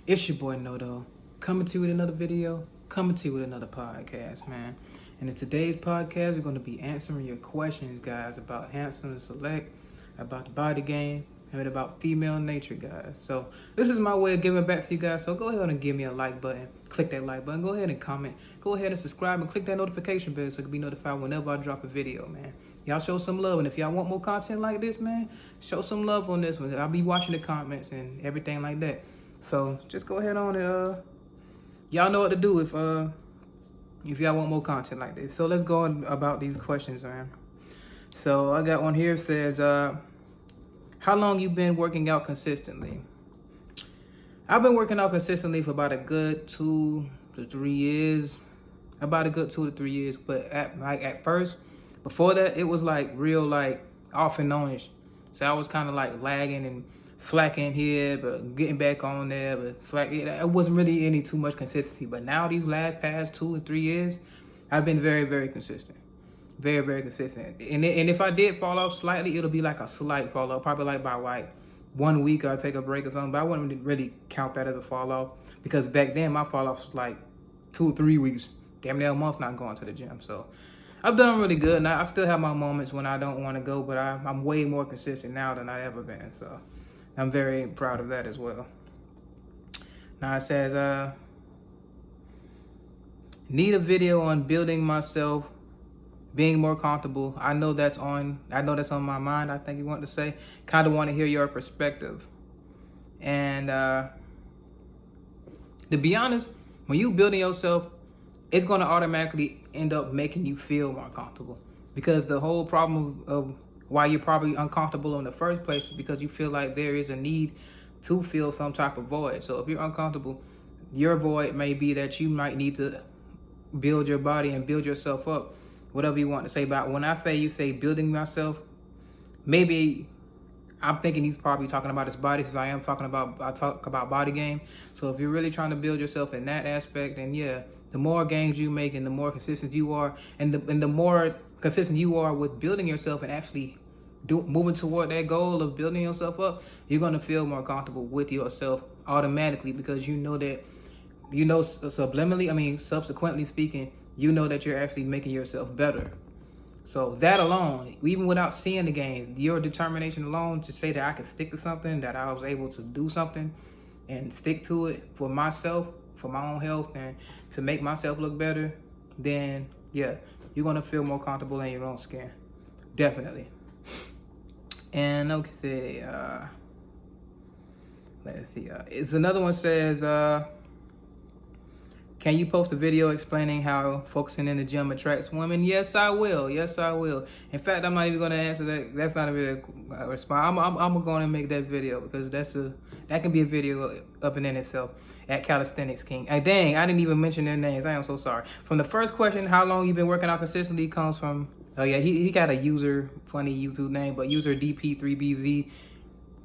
It's your boy Noto, coming to you with another video, coming to you with another podcast, man. And in today's podcast, we're going to be answering your questions, guys, about Handsome and Select, about the body game, and about female nature, guys. So this is my way of giving back to you guys. So go ahead and give me a like button, click that like button, go ahead and comment, go ahead and subscribe, and click that notification bell so you can be notified whenever I drop a video, man. Y'all show some love, and if y'all want more content like this, man, show some love on this one. I'll be watching the comments and everything like that. So just go ahead on and y'all know what to do if y'all want more content like this. So let's go on about these questions, man. So I got one here. It says, how long you been working out consistently? I've been working out consistently for about a good 2 to 3 years. About a good 2 to 3 years. But at first, before that, it was like real like off and on-ish. So I was kind of like lagging and slacking here, but getting back on there, but slack. It wasn't really any too much consistency. But now these past 2 or 3 years, I've been very, very consistent. Very, very consistent. And if I did fall off slightly, it'll be like a slight fall off, probably like by like 1 week I'll take a break or something. But I wouldn't really count that as a fall off because back then my fall off was like 2 or 3 weeks, damn near a month not going to the gym. So I've done really good. And I still have my moments when I don't want to go, but I'm way more consistent now than I ever been. So I'm very proud of that as well. Now it says, need a video on building myself, being more comfortable. I know that's on my mind. I think you want to say, kind of want to hear your perspective. And to be honest, when you building yourself, it's going to automatically end up making you feel more comfortable, because the whole problem of why you're probably uncomfortable in the first place is because you feel like there is a need to fill some type of void. So if you're uncomfortable, your void may be that you might need to build your body and build yourself up, whatever you want to say. About when I say you say building myself, maybe I'm thinking he's probably talking about his body, since I talk about body game. So if you're really trying to build yourself in that aspect, then yeah, the more gains you make and the more consistent you are, and the more consistent you are with building yourself and actually moving toward that goal of building yourself up, you're going to feel more comfortable with yourself automatically, because you know that, subsequently speaking, you know that you're actually making yourself better. So that alone, even without seeing the gains, your determination alone to say that I can stick to something, that I was able to do something and stick to it for myself, for my own health, and to make myself look better, then yeah, you're going to feel more comfortable in your own skin. Definitely. And okay, let's see. It's another one says, can you post a video explaining how focusing in the gym attracts women? Yes, I will. Yes, I will. In fact, I'm not even going to answer that. That's not a video response. I'm going to make that video, because that can be a video up and in itself, at Calisthenics King. Dang, I didn't even mention their names. I am so sorry. From the first question, how long you been working out consistently, comes from, oh yeah, he got a funny YouTube name, but user DP3BZ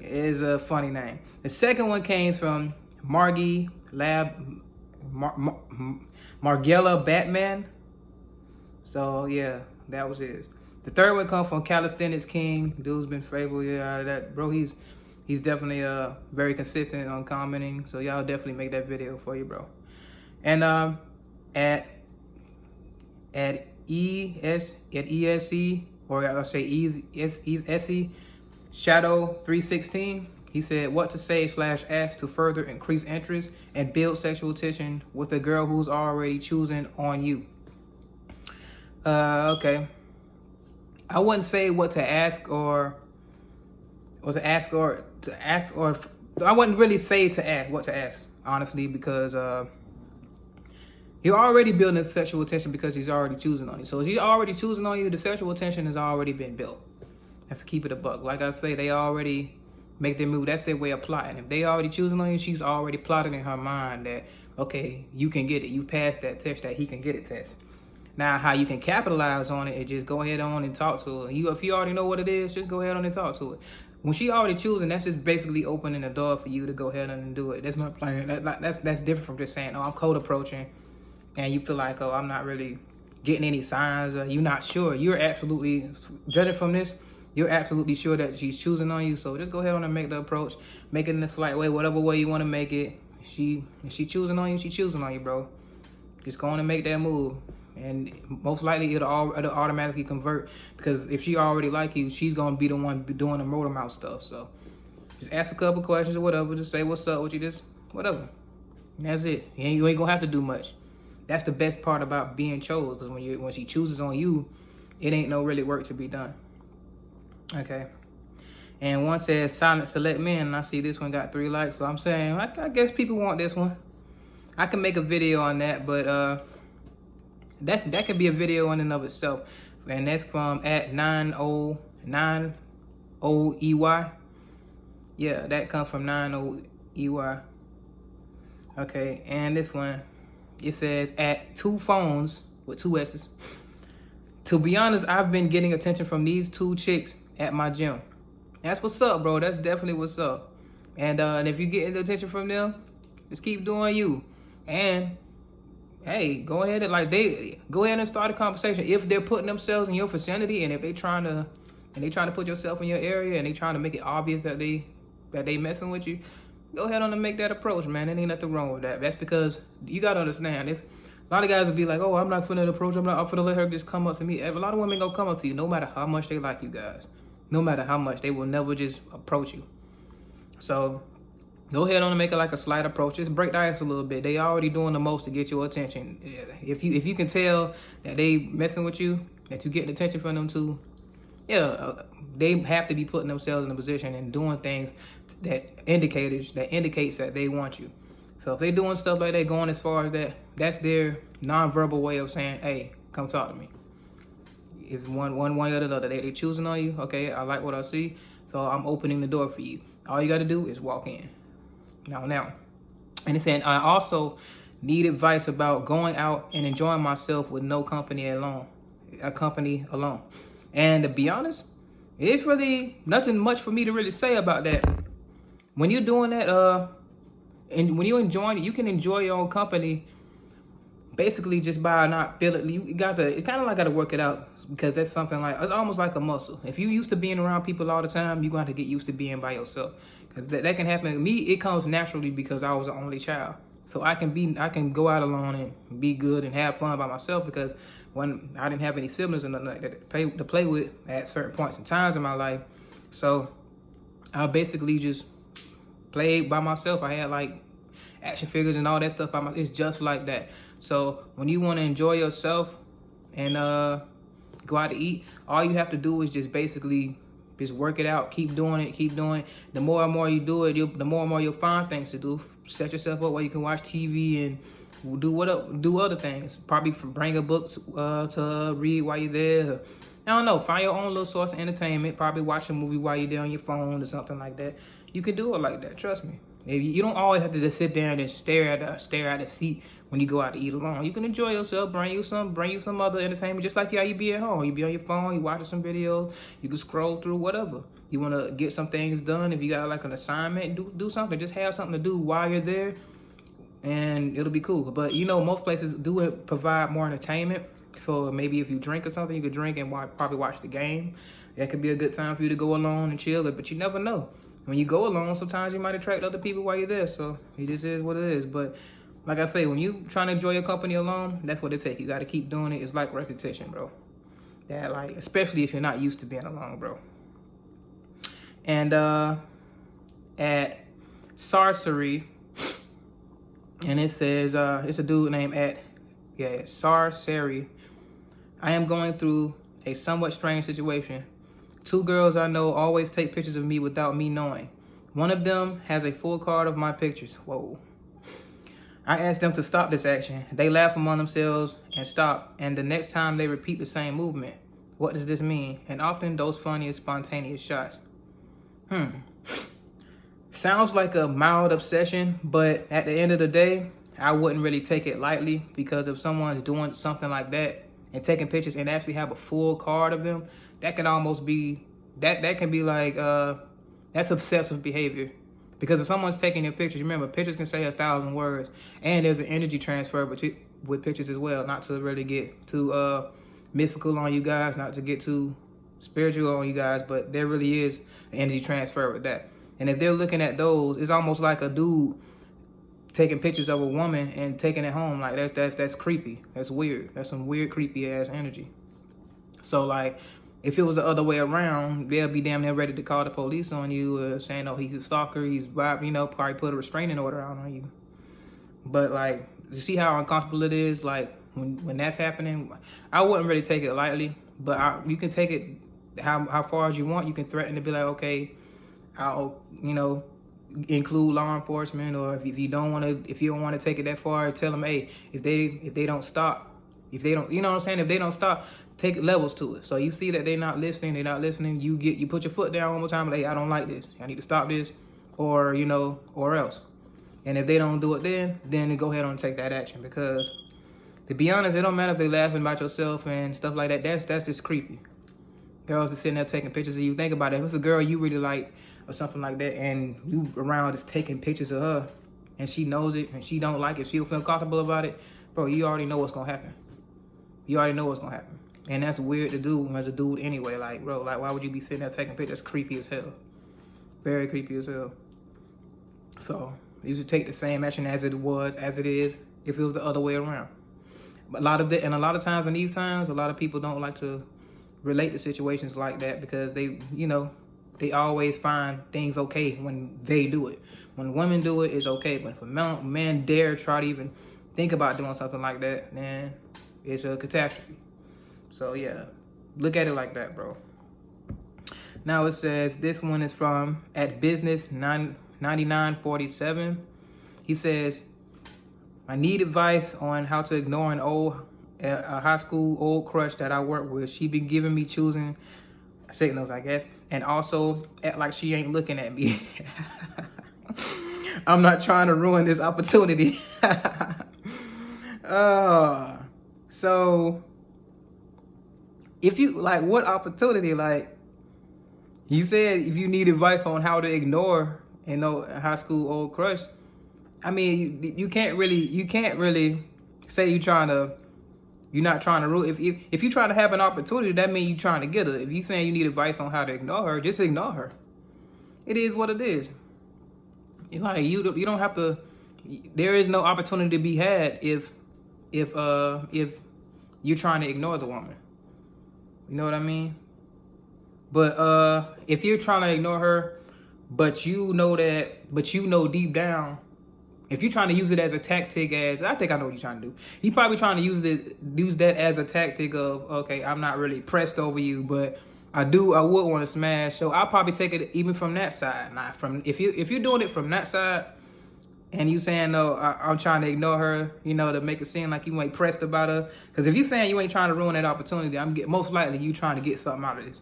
is a funny name. The second one came from Margella Batman. So yeah, that was his. The third one come from Calisthenics King. Dude's been faithful. Yeah, that bro, he's definitely very consistent on commenting. So y'all definitely make that video for you, bro. And at ESC, or I'll say ESC Shadow 316. He said, what to say / ask to further increase interest and build sexual tension with a girl who's already choosing on you. Okay. I wouldn't say what to ask or I wouldn't really say what to ask, honestly, because you're already building sexual tension because he's already choosing on you. So if he's already choosing on you, the sexual tension has already been built. Let's keep it a buck. Like I say, they already make their move. That's their way of plotting. If they already choosing on you, she's already plotting in her mind that, okay, you can get it. You passed that test, that he can get it test. Now, how you can capitalize on it is just go ahead on and talk to her. If you already know what it is, just go ahead on and talk to her. When she already choosing, that's just basically opening the door for you to go ahead and do it. That's not playing. That's different from just saying, oh, I'm cold approaching, and you feel like, oh, I'm not really getting any signs, or you're not sure. You're absolutely, judging from this, you're absolutely sure that she's choosing on you. So just go ahead on and make the approach. Make it in a slight way, whatever way you want to make it. If she choosing on you, she choosing on you, bro. Just go on and make that move, and most likely it'll automatically convert, because if she already like you, she's gonna be the one doing the motor mouth stuff. So just ask a couple questions or whatever. Just say what's up with you, just whatever. And that's it. You ain't gonna have to do much. That's the best part about being chose, because when she chooses on you, it ain't no really work to be done. Okay. And one says silent select men, and I see this one got 3 likes. So I'm saying I guess people want this one. I can make a video on that, but that could be a video in and of itself. And that's from at 90EY. Yeah, that comes from 90EY. Okay, and this one, it says at 2 phones with 2 S's. To be honest, I've been getting attention from these 2 chicks at my gym. That's what's up, bro. That's definitely what's up. And if you get attention from them, just keep doing you. And hey, go ahead and start a conversation. If they're putting themselves in your vicinity, and if they trying to put yourself in your area, and they trying to make it obvious that they messing with you, go ahead on and make that approach, man. There ain't nothing wrong with that. That's because you gotta understand this. A lot of guys will be like, oh, I'm not finna approach. I'm finna let her just come up to me. A lot of women gonna come up to you, no matter how much they like you guys. No matter how much, they will never just approach you. So go ahead on and make it like a slight approach. Just break the ice a little bit. They already doing the most to get your attention. If you can tell that they messing with you, that you getting attention from them too, they have to be putting themselves in a position and doing things that indicates that they want you. So if they doing stuff like that, going as far as that, that's their nonverbal way of saying, hey, come talk to me. It's one way or the other. They choosing on you. Okay, I like what I see, so I'm opening the door for you. All you got to do is walk in. Now. And it's saying, I also need advice about going out and enjoying myself with no company alone. And to be honest, it's really nothing much for me to really say about that. When you're doing that, and when you're enjoying it, you can enjoy your own company basically just by not feeling. You got to, it's kind of like got to work it out, because that's something like, it's almost like a muscle. If you used to being around people all the time, you're going to get used to being by yourself. Because that can happen to me. It comes naturally because I was the only child. So I can go out alone and be good and have fun by myself, because when I didn't have any siblings or nothing like that to play with at certain points and times in my life. So I basically just played by myself. I had like action figures and all that stuff by myself. It's just like that. So when you want to enjoy yourself and go out to eat, all you have to do is just basically just work it out. Keep doing it. The more and more you do it, the more and more you'll find things to do. Set yourself up where you can watch TV and do other things. Probably bring a book to read while you're there. I don't know. Find your own little source of entertainment. Probably watch a movie while you're there on your phone or something like that. You can do it like that. Trust me. You don't always have to just sit there and just stare at a seat when you go out to eat alone. You can enjoy yourself. Bring you some other entertainment, just like how you be at home. You be on your phone. You watching some videos. You can scroll through whatever. You want to get some things done. If you got like an assignment, do something. Just have something to do while you're there, and it'll be cool. But most places do provide more entertainment. So maybe if you drink or something, you could drink and probably watch the game. That could be a good time for you to go alone and chill. But you never know. When you go alone, sometimes you might attract other people while you're there. So it just is what it is. But like I say, when you trying to enjoy your company alone, that's what it takes. You got to keep doing it. It's like repetition, bro. That especially if you're not used to being alone, bro. And at Sorcery, and it says it's a dude named Sorcery. I am going through a somewhat strange situation. 2 girls I know always take pictures of me without me knowing. One of them has a full card of my pictures. Whoa. I asked them to stop this action. They laugh among themselves and stop. And the next time they repeat the same movement. What does this mean? And often those funny and spontaneous shots. Sounds like a mild obsession, but at the end of the day, I wouldn't really take it lightly, because if someone's doing something like that and taking pictures and actually have a full card of them, that can almost be, that can be like, that's obsessive behavior. Because if someone's taking your pictures, remember, pictures can say 1,000 words, and there's an energy transfer with pictures as well. Not to really get too mystical on you guys, not to get too spiritual on you guys, but there really is an energy transfer with that. And if they're looking at those, it's almost like a dude taking pictures of a woman and taking it home. Like that's creepy. That's weird. That's some weird creepy ass energy. So like, if it was the other way around, they'll be damn near ready to call the police on you, saying, "Oh, he's a stalker. He's probably put a restraining order out on you." But like, you see how uncomfortable it is. Like when that's happening, I wouldn't really take it lightly. But you can take it how far as you want. You can threaten to be like, okay, I'll include law enforcement, or if you don't want to take it that far, tell them, hey, if they don't stop, if they don't, you know what I'm saying, if they don't stop, take levels to it. So you see that they're not listening, you put your foot down one more time, like, hey, I don't like this, I need to stop this, or or else. And if they don't do it, then go ahead and take that action, because to be honest, it don't matter if they're laughing about yourself and stuff like that. That's just creepy. Girls are sitting there taking pictures of you. Think about it. If it's a girl you really like or something like that, and you around just taking pictures of her, and she knows it, and she don't like it, she don't feel comfortable about it, bro, you already know what's gonna happen. You already know what's gonna happen. And that's weird to do as a dude anyway. Like, bro, like, why would you be sitting there taking pictures? That's creepy as hell. Very creepy as hell. So you should take the same action as it is if it was the other way around. But a lot of times in these times, a lot of people don't like to relate to situations like that, because they always find things okay when they do it. When women do it, it's okay. But if a man dare try to even think about doing something like that, then it's a catastrophe. So yeah, look at it like that, bro. Now it says, this one is from at business 9947. He says, I need advice on how to ignore a high school old crush that I work with. She been giving me choosing signals, I guess, and also act like she ain't looking at me. I'm not trying to ruin this opportunity. So if you like, what opportunity? Like, you said if you need advice on how to ignore a high school old crush. I mean, you can't really say you're not trying to rule. If you try to have an opportunity, that means you're trying to get her. If you saying you need advice on how to ignore her, just ignore her. It is what it is. Like, you don't have to. There is no opportunity to be had if you're trying to ignore the woman. You know what I mean? But if you're trying to ignore her, but you know deep down, if you're trying to use it as a tactic, I think I know what you're trying to do. You're probably trying to use that as a tactic of, okay, I'm not really pressed over you, but I would want to smash. So I'll probably take it even from that side. Not from if you're doing it from that side, and you saying, no, I'm trying to ignore her, to make it seem like you ain't pressed about her. Because if you saying you ain't trying to ruin that opportunity, most likely you trying to get something out of this.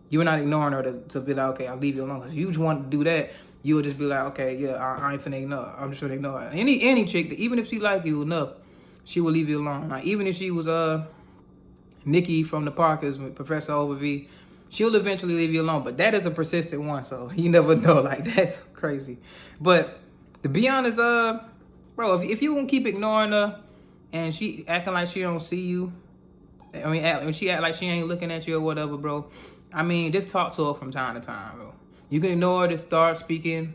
You're not ignoring her to be like, okay, I'll leave you alone. Because if you just want to do that, you would just be like, okay, yeah, I ain't finna ignore her. I'm just finna ignore her. Any chick, even if she like you enough, she will leave you alone. Like, even if she was Nikki from the Parkers with Professor Overview, she'll eventually leave you alone. But that is a persistent one, so you never know. Like, that's crazy. But to be honest, bro, if you gonna keep ignoring her and she acting like she don't see you, when she act like she ain't looking at you or whatever, bro, just talk to her from time to time, bro. You can ignore her, just start speaking,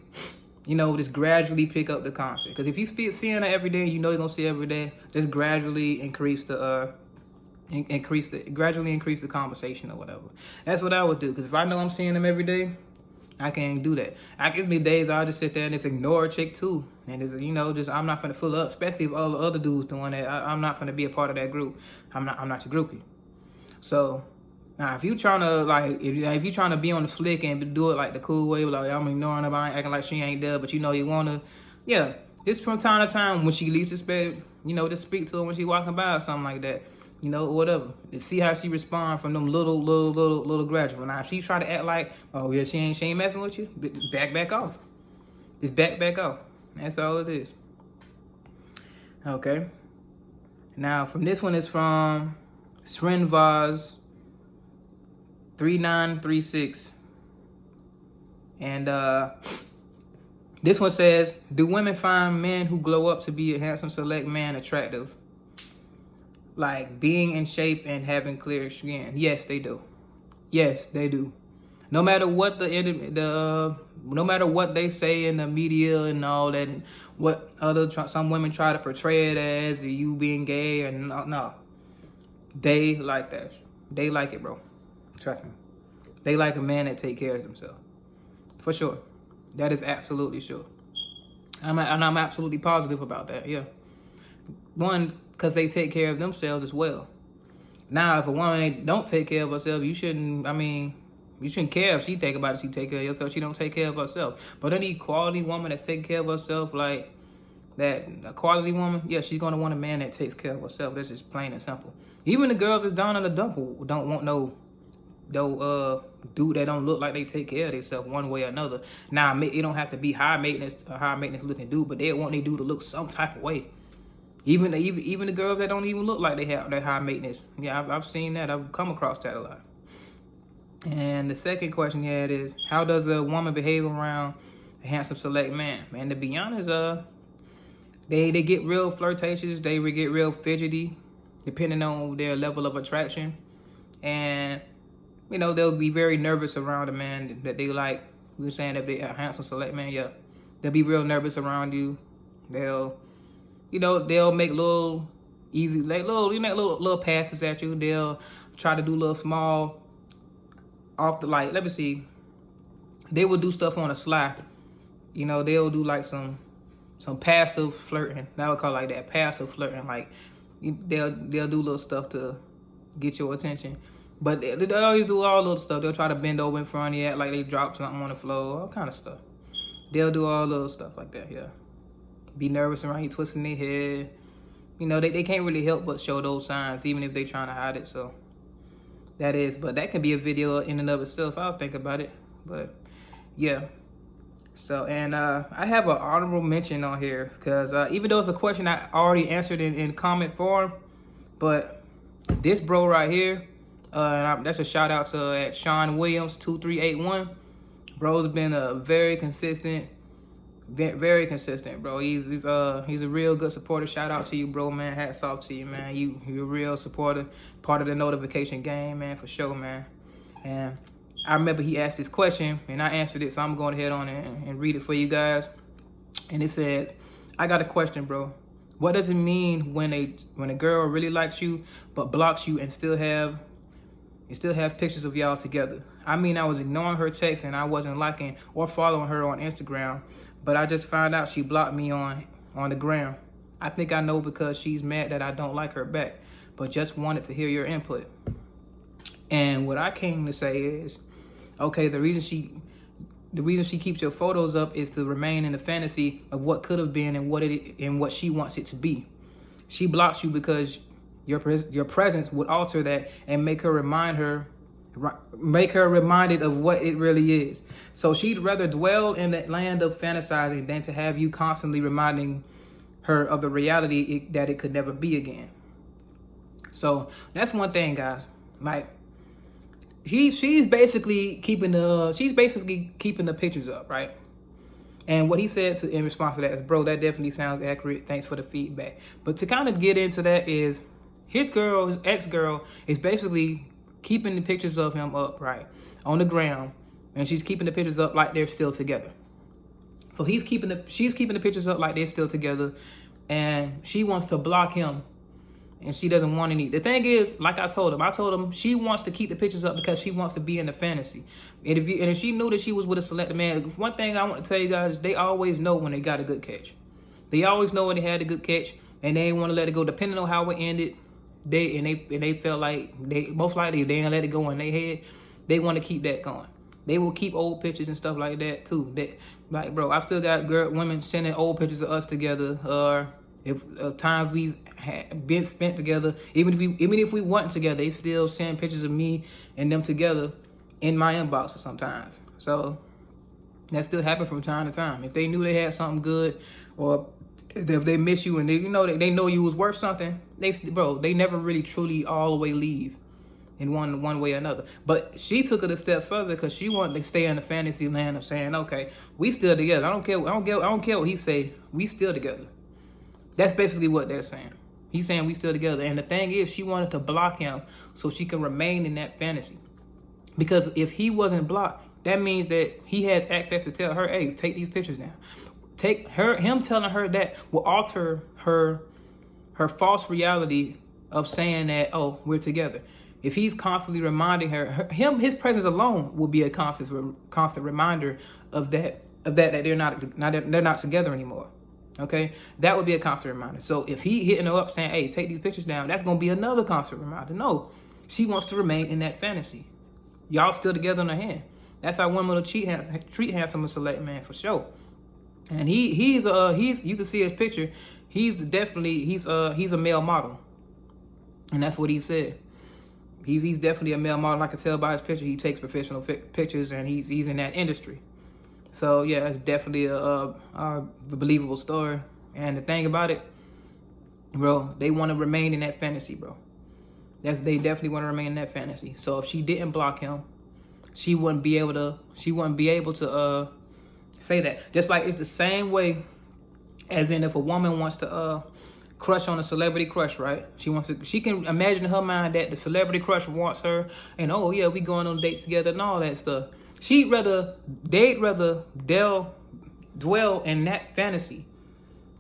just gradually pick up the concept. Because if you seeing her every day, you're gonna see her every day, just gradually increase the conversation or whatever. That's what I would do. Because if I know I'm seeing them every day, I can't do that. I give me days I'll just sit there and just ignore a chick too. And it's, I'm not finna fill up, especially if all the other dudes doing that. I'm not finna be a part of that group. I'm not your groupie. So now, if you trying to if you trying to be on the slick and do it like the cool way, like, I'm ignoring her, I ain't acting like she ain't there, but you wanna, yeah, just from time to time when she least expect, just speak to her when she walking by or something like that, whatever. And see how she respond from them little gradual. Now, if she try to act like, oh yeah, she ain't messing with you, back off. Just back off. That's all it is. Okay. Now, from this one is from Srinvaz 3936, and this one says, do women find men who glow up to be a handsome select man attractive, like being in shape and having clear skin? Yes, they do. No matter what no matter what they say in the media and all that, and what some women try to portray it as you being gay, and no, they like that. They like it, bro. Trust me. They like a man that take care of himself, for sure. That is absolutely sure. And I'm absolutely positive about that. Yeah. One, because they take care of themselves as well. Now, if a woman don't take care of herself, you shouldn't. I mean, you shouldn't care if she think about it. She take care of herself. She don't take care of herself. But any quality woman that's taking care of herself, like that, a quality woman, yeah, she's gonna want a man that takes care of herself. That's just plain and simple. Even the girls that's down in the dump don't want no dude that don't look like they take care of themselves one way or another. Now, it don't have to be high maintenance looking dude, but they want they dude to look some type of way. Even the girls that don't even look like they have that high maintenance. Yeah, I've seen that. I've come across that a lot. And the second question you had is, how does a woman behave around a handsome select man? Man, to be honest, they get real flirtatious. They get real fidgety, depending on their level of attraction. And you know, they'll be very nervous around a man that they like. We were saying that they're a handsome select man. Yeah, they'll be real nervous around you. They'll make little little passes at you. They'll try to do little small off the let me see. They will do stuff on the sly. You know, they'll do like some passive flirting. I would call it like that, passive flirting. Like they'll do little stuff to get your attention. But they always do all little stuff. They'll try to bend over in front of you, act like they dropped something on the floor, all kind of stuff. They'll do all little stuff like that, yeah. Be nervous around you, twisting their head. You know, they can't really help but show those signs, even if they're trying to hide it. So but that can be a video in and of itself. I'll think about it. But yeah. So, and I have an honorable mention on here because even though it's a question I already answered in comment form, but this bro right here, that's a shout out to at Sean Williams 2381. Bro's been a very consistent, bro. He's a real good supporter. Shout out to you, bro, man. Hats off to you, man. You're a real supporter, part of the notification game, man, for sure, man. And I remember he asked this question and I answered it, so I'm going ahead on and read it for you guys. And it said, I got a question, bro. What does it mean when a girl really likes you but blocks you and still have pictures of y'all together? I mean, I was ignoring her text and I wasn't liking or following her on Instagram, but I just found out she blocked me on the gram. I think I know because she's mad that I don't like her back, but just wanted to hear your input. And what I came to say is, okay, the reason she keeps your photos up is to remain in the fantasy of what could have been and what she wants it to be. She blocks you because your presence would alter that and make her reminded of what it really is. So she'd rather dwell in that land of fantasizing than to have you constantly reminding her of the reality that it could never be again. So that's one thing, guys. Like, she's basically keeping the pictures up, right? And what he said in response to that is, bro, that definitely sounds accurate. Thanks for the feedback. But to kind of get into that is, his ex-girl is basically keeping the pictures of him up, right, on the ground, and she's keeping the pictures up like they're still together. So she's keeping the pictures up like they're still together, and she wants to block him, and she doesn't want any. The thing is, like I told him she wants to keep the pictures up because she wants to be in the fantasy. And if she knew that she was with a selected man, one thing I want to tell you guys, they always know when they got a good catch. They always know when they had a good catch, and they want to let it go, depending on how it ended. They felt like most likely if they didn't let it go in their head, they want to keep that going. They will keep old pictures and stuff like that too. Like, bro, I still got women sending old pictures of us together, or if times we've been spent together. Even if we weren't together, they still send pictures of me and them together in my inbox sometimes. So that still happens from time to time. If they knew they had something good, or if they miss you and they know you was worth something, they never really truly all the way leave in one way or another. But she took it a step further because she wanted to stay in the fantasy land of saying, okay, we still together. I don't care what he say. We still together. That's basically what they're saying. He's saying we still together. And the thing is, she wanted to block him so she can remain in that fantasy. Because if he wasn't blocked, that means that he has access to tell her, hey, take these pictures down. Him telling her that will alter her false reality of saying that, oh, we're together. If he's constantly reminding his presence alone will be a constant reminder of that they're not together anymore. Okay, that would be a constant reminder. So if he hitting her up saying, hey, take these pictures down, that's gonna be another constant reminder. No, she wants to remain in that fantasy. Y'all still together in the hand. That's how women will treat handsome and select, man, for sure. And he's you can see his picture. He's a male model, and that's what he said. He's definitely a male model. I can tell by his picture. He takes professional pictures, and he's in that industry. So yeah, it's definitely a believable story. And the thing about it, bro, they want to remain in that fantasy, bro. They definitely want to remain in that fantasy. So if she didn't block him, she wouldn't be able to say that. Just like it's the same way as in if a woman wants to crush on a celebrity crush, right? She can imagine in her mind that the celebrity crush wants her, and oh yeah, we going on dates together and all that stuff. They'd rather dwell in that fantasy.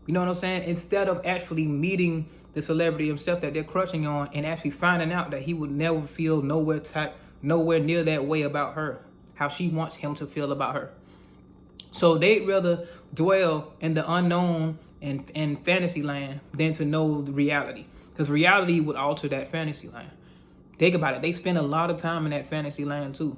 You know what I'm saying? Instead of actually meeting the celebrity himself that they're crushing on and actually finding out that he would never feel nowhere near that way about her, how she wants him to feel about her. So they'd rather dwell in the unknown and fantasy land than to know the reality, because reality would alter that fantasy land. Think about it. They spend a lot of time in that fantasy land too.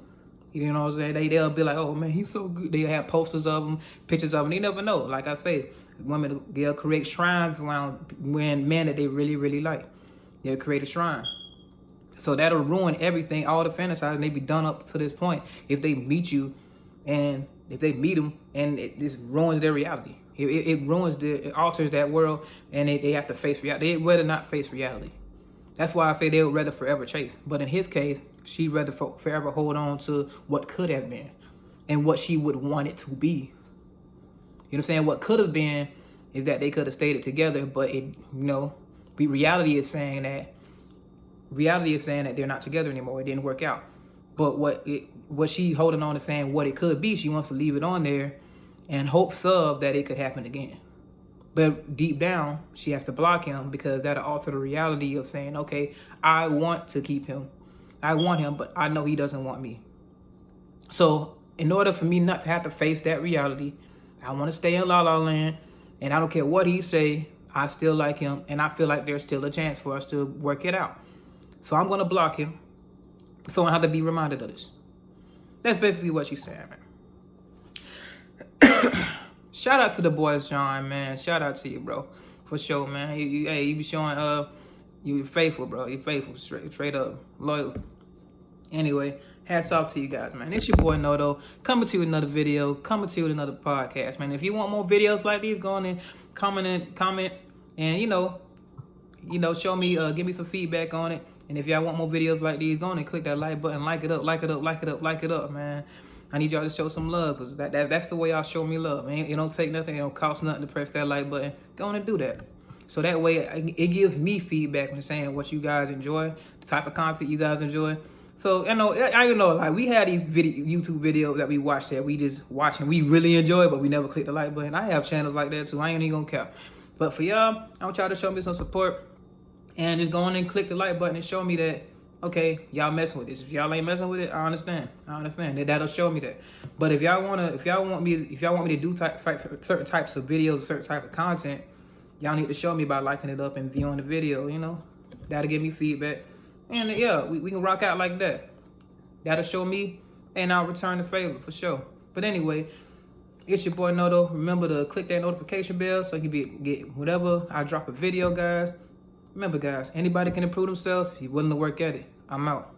You know what I'm saying? They'll be like, oh man, he's so good. They have posters of him, pictures of him. They never know. Like I say, women, they'll create shrines around men that they really, really like. They'll create a shrine. So that'll ruin everything, all the fantasizing they be done up to this point. If they meet you, and if they meet him, and it just ruins their reality. It alters that world, and they have to face reality. They'd rather not face reality. That's why I say they would rather forever chase. But in his case, she'd rather forever hold on to what could have been and what she would want it to be. You know what I'm saying? What could have been is that they could have stayed together, but reality is saying that they're not together anymore. It didn't work out. But what she holding on to saying what it could be, she wants to leave it on there in hopes of that it could happen again. But deep down, she has to block him because that'll alter the reality of saying, okay, I want to keep him. I want him, but I know he doesn't want me. So in order for me not to have to face that reality, I want to stay in La La Land, and I don't care what he say, I still like him, and I feel like there's still a chance for us to work it out. So I'm going to block him, so I don't have to be reminded of this. That's basically what she's saying, man. Shout out to the boys, John, man. Shout out to you, bro. For sure, man. You be showing, you faithful, bro. You faithful, straight up, loyal. Anyway, hats off to you guys, man. It's your boy Noto, coming to you with another video, coming to you with another podcast, man. If you want more videos like these, go on and comment, and show me, give me some feedback on it. And if y'all want more videos like these, go on and click that like button, like it up, man. I need y'all to show some love, because that's the way y'all show me love, man. It don't take nothing, it don't cost nothing to press that like button. Go on and do that. So that way, it gives me feedback and saying what you guys enjoy, the type of content you guys enjoy. So, like we had these YouTube videos that we watch that we just watch and we really enjoy, but we never click the like button. I have channels like that too. I ain't even gonna care. But for y'all, I want y'all to show me some support and just go on and click the like button and show me that, okay, y'all messing with this. If y'all ain't messing with it, I understand. That'll show me that. But if y'all want me to do certain types of videos, certain type of content, y'all need to show me by liking it up and viewing the video. That'll give me feedback, and yeah, we can rock out like that. That'll show me, and I'll return the favor for sure. But anyway, it's your boy Noto. Remember to click that notification bell so you get whatever I drop a video, guys. Remember, guys, anybody can improve themselves if you're willing to work at it. I'm out.